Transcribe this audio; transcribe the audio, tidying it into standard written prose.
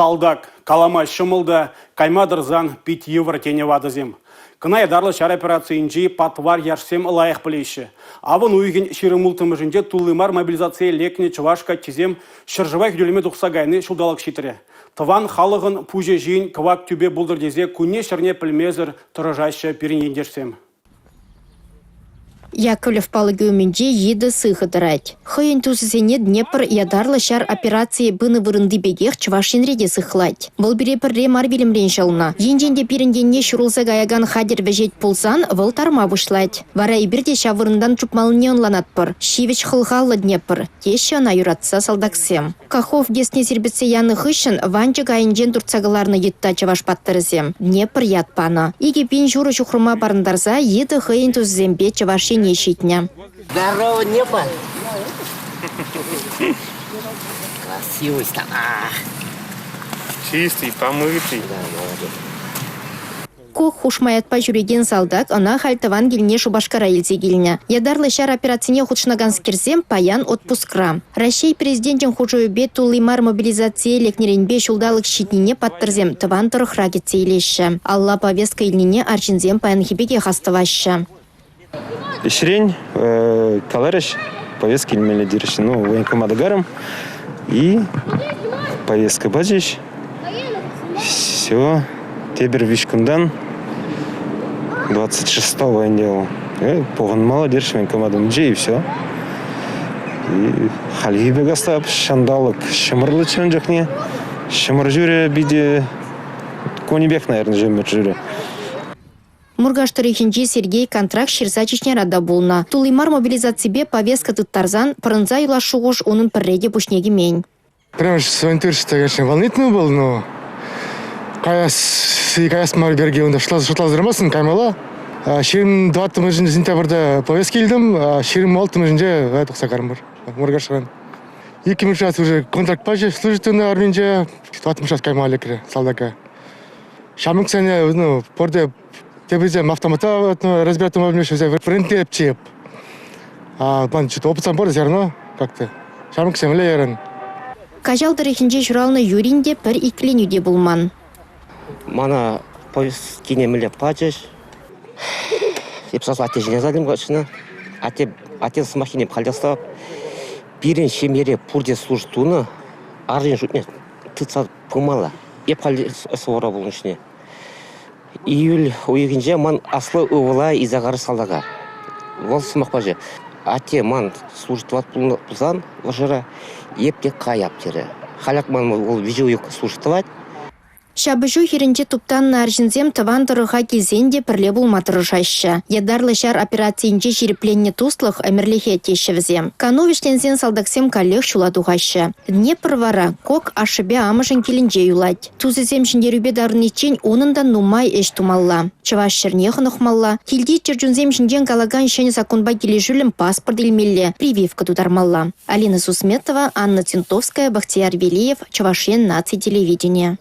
салдак, калама шымылды, каймадырзан 5 евро тене вадызем. Кына едарлы шар операциинжи патвар ярсем лайық білейші. Авын уйген шерімултымыжынде тулымар мобилизация лекне чывашка тезем шыржывай хүделеме дұқсагайны шулдалық шитірі. Тыван халығын пуже жиын кывак түбе бұлдырдезе күнне шырне пілмезір тұрыжайшы перін ендерсем. Яковлев палыгыуменже еді сыхыдырать. Хыйын тусысене Днепр ядарлы шар операции быны вырынды бегех чвашинреде сыхлать. Выл бире пірре марвелемрен жалына. Енженде пирінденне шурулса гаяган хадер вежет пулсан выл тарма вышлать. Вара ибірде шавырындан чупмалыне онланатпыр. Шивеч хылғалы Днепр. Теші ана юратса салдаксем. Кахов десне сербетсе яны хышын ванчы гайынжен турцагаларны етта чаваш паттырызем. Днепр ятпана. Иге пин журы чухрума барындарза еді хыйын тусызембе чавашин нещитня. Здорово, небо! Красивый стал. Чистый, помытый. Кох хушмаятпа жүреген салдак, ана хальтыван гильне шубашкара елзе гильня. Ядарлы шар операцине худшнаган скерзем паян отпускра. Россия президентен хужуюбе тулымар мобилизация лекнеренбе шулдалык щитнине паттырзем тыван тұрықра кетсе елеші. Алла повестка илнине арчинзем паян хибеге хастывашы. Ишрень, каларыш, повестка илмели дириши, военкомадагаром и повестка баджиш. Все, тебер вишкундан 26-го я делал. Погон мало дириши военкомадом и все. И халибе гастап, шандалык, шымырлы чөнжекне, шымыр жүре биде, конебек, наверное, жемер жүре. Мургаштырыхинчи Сергей контракт ширсачичне рада булна. Тулымар мобилизациябе повестка тыттарзан пырынза юлашуғыш onun пірреде пушнеги мень. Прямо своим конечно, волнительный был, но каяс марберге онда шытлаздырмасын каймала. Ширим 20 сентябрда повестка илдім, ширим 6 вайтық сақарым бар. Мургаштыран. 2 час уже контракт паче служительный арминже 20 час каймала кірі салдака. Шамық сәне, порде Тебезем автомата разбирать мобильный френте чеп. Ман что-то опытсан бар зерно как-то. Шамык семле ярын. Кажалдырыхинчи журалны юринде пір икленюде булман. Мана повесткине міле пачеш. Епсас ате жіне задым ғашына. Ате смахине пхалдастап. Бирен шемере пурде служтуны. Аржен жутне тыца пымала. Епхал суора болыншне. Июль уйгенже ман аслы ывыла изагары салдага. Вол смақпажы. Ате ман служит ват пулзан важыра епте каяп тере. Халяк ман ол вижуюк служитывать. Шабыжу херенче туптан наржинзем тыван тұрыға келзенде пірле булматыры жайшы. Ядарлы шар операциинче жерепленне туслых әмірліхе тешевзем. Кановиштензен салдаксем калех шуладуғашы. Днепр вара кок ашыбе амышын келінже юлать. Тузызем жіндерубе дарынечен онындан нумай эш тумалла. Чываш шырнеғын ұқмалла. Хилди черджунзем жінден калаган шәне законба кележүлім паспорт илмелле прививка тудармалла. Алина Сусметова, Анна Центовская, Бахтияр Велиев, Чувашен наци телевидение.